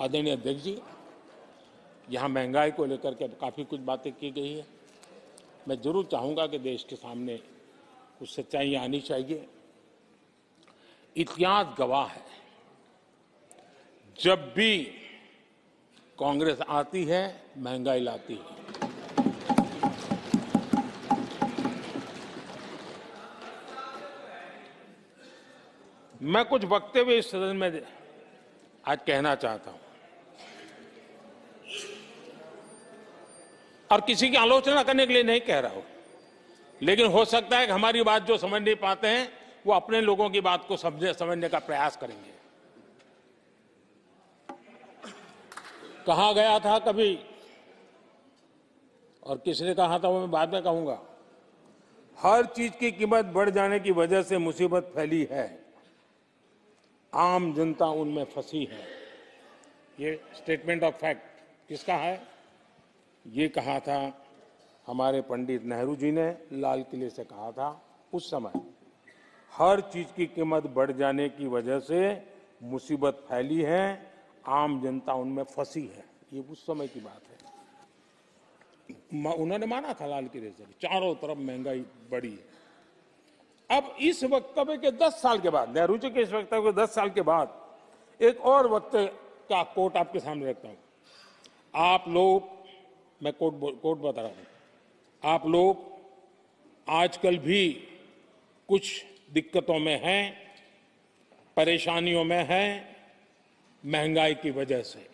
आदरणीय अध्यक्ष जी, यहाँ महंगाई को लेकर के काफ़ी कुछ बातें की गई है। मैं जरूर चाहूँगा कि देश के सामने कुछ सच्चाइयाँ आनी चाहिए। इतिहास गवाह है, जब भी कांग्रेस आती है महंगाई लाती है। मैं कुछ वक्तव्य इस सदन में आज कहना चाहता हूं और किसी की आलोचना करने के लिए नहीं कह रहा हूं, लेकिन हो सकता है कि हमारी बात जो समझ नहीं पाते हैं वो अपने लोगों की बात को समझने का प्रयास करेंगे। कहा गया था कभी, और किसने कहा था वो मैं बाद में कहूंगा, हर चीज की कीमत बढ़ जाने की वजह से मुसीबत फैली है, आम जनता उनमें फंसी है। ये स्टेटमेंट ऑफ फैक्ट किसका है? ये कहा था हमारे पंडित नेहरू जी ने, लाल किले से कहा था उस समय। हर चीज की कीमत बढ़ जाने की वजह से मुसीबत फैली है, आम जनता उनमें फंसी है। ये उस समय की बात है। उन्होंने माना था लाल किले से, चारों तरफ महंगाई बढ़ी है। अब इस वक्तव्य के 10 साल के बाद, नेहरू जी के इस वक्तव्य के 10 साल के बाद एक और वक्तव्य का कोट आपके सामने रखता हूं। आप लोग, मैं कोट बता रहा हूं, आप लोग आजकल भी कुछ दिक्कतों में हैं, परेशानियों में हैं, महंगाई की वजह से।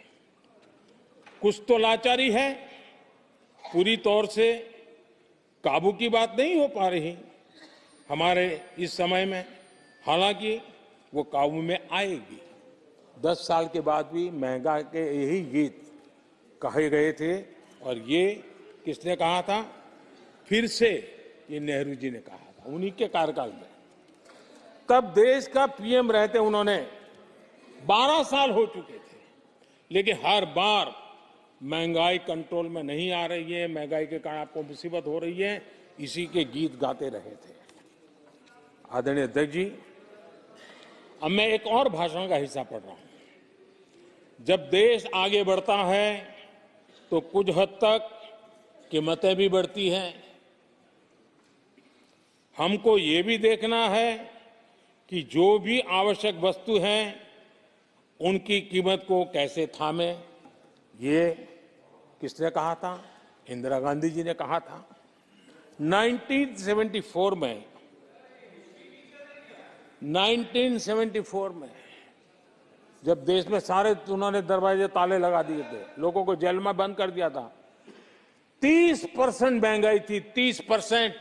कुछ तो लाचारी है, पूरी तौर से काबू की बात नहीं हो पा रही हमारे इस समय में, हालांकि वो काबू में आएगी। 10 साल के बाद भी महंगाई के यही गीत कहे गए थे, और ये किसने कहा था? फिर से ये नेहरू जी ने कहा था उन्हीं के कार्यकाल में। तब देश का पीएम रहते उन्होंने 12 साल हो चुके थे, लेकिन हर बार महंगाई कंट्रोल में नहीं आ रही है, महंगाई के कारण आपको मुसीबत हो रही है, इसी के गीत गाते रहे थे। आदरणीय अध्यक्ष जी, अब मैं एक और भाषण का हिस्सा पढ़ रहा हूं। जब देश आगे बढ़ता है तो कुछ हद तक कीमतें भी बढ़ती हैं। हमको ये भी देखना है कि जो भी आवश्यक वस्तु हैं उनकी कीमत को कैसे थामे। ये किसने कहा था? इंदिरा गांधी जी ने कहा था। 1974 में जब देश में सारे उन्होंने दरवाजे ताले लगा दिए थे, लोगों को जेल में बंद कर दिया था, 30% महंगाई थी, 30%।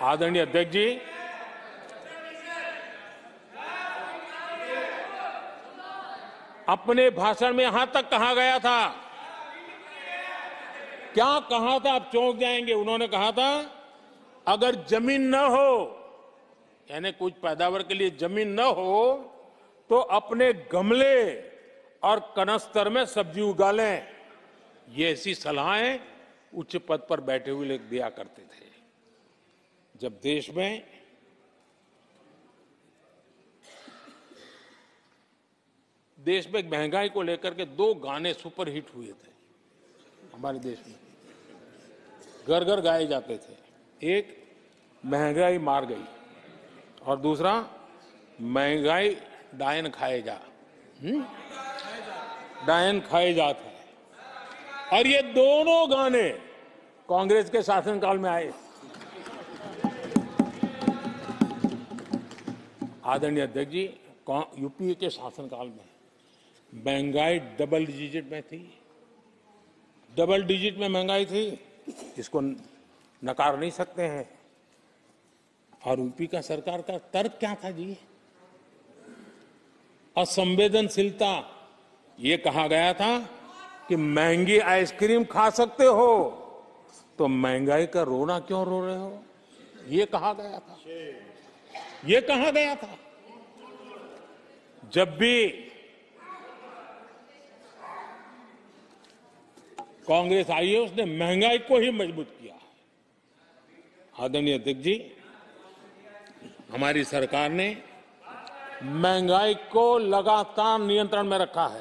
आदरणीय अध्यक्ष जी, अपने भाषण में यहां तक कहा गया था, क्या कहा था? आप चौंक जाएंगे। उन्होंने कहा था अगर जमीन न हो, यानी कुछ पैदावार के लिए जमीन न हो, तो अपने गमले और कनस्तर में सब्जी उगा लें। ये ऐसी सलाहें उच्च पद पर बैठे हुए लोग दिया करते थे। जब देश में महंगाई को लेकर के 2 गाने सुपर हिट हुए थे हमारे देश में, घर घर गाए जाते थे। एक महंगाई मार गई और दूसरा महंगाई डायन खाए जा, डायन खाए जात है। और ये दोनों गाने कांग्रेस के शासनकाल में आए। आदरणीय अध्यक्ष जी, यूपीए के शासनकाल में महंगाई डबल डिजिट में थी, डबल डिजिट में महंगाई थी, इसको नकार नहीं सकते हैं। और यूपी का सरकार का तर्क क्या था जी? असंवेदनशीलता। ये कहा गया था कि महंगी आइसक्रीम खा सकते हो तो महंगाई का रोना क्यों रो रहे हो? ये कहा गया था, ये कहा गया था। जब भी कांग्रेस आई है उसने महंगाई को ही मजबूत किया। आदरणीय अध्यक्ष जी, हमारी सरकार ने महंगाई को लगातार नियंत्रण में रखा है।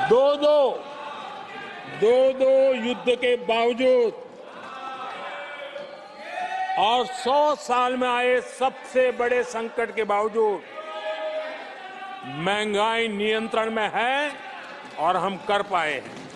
दो दो युद्ध के बावजूद और 100 साल में आए सबसे बड़े संकट के बावजूद महंगाई नियंत्रण में है और हम कर पाए हैं।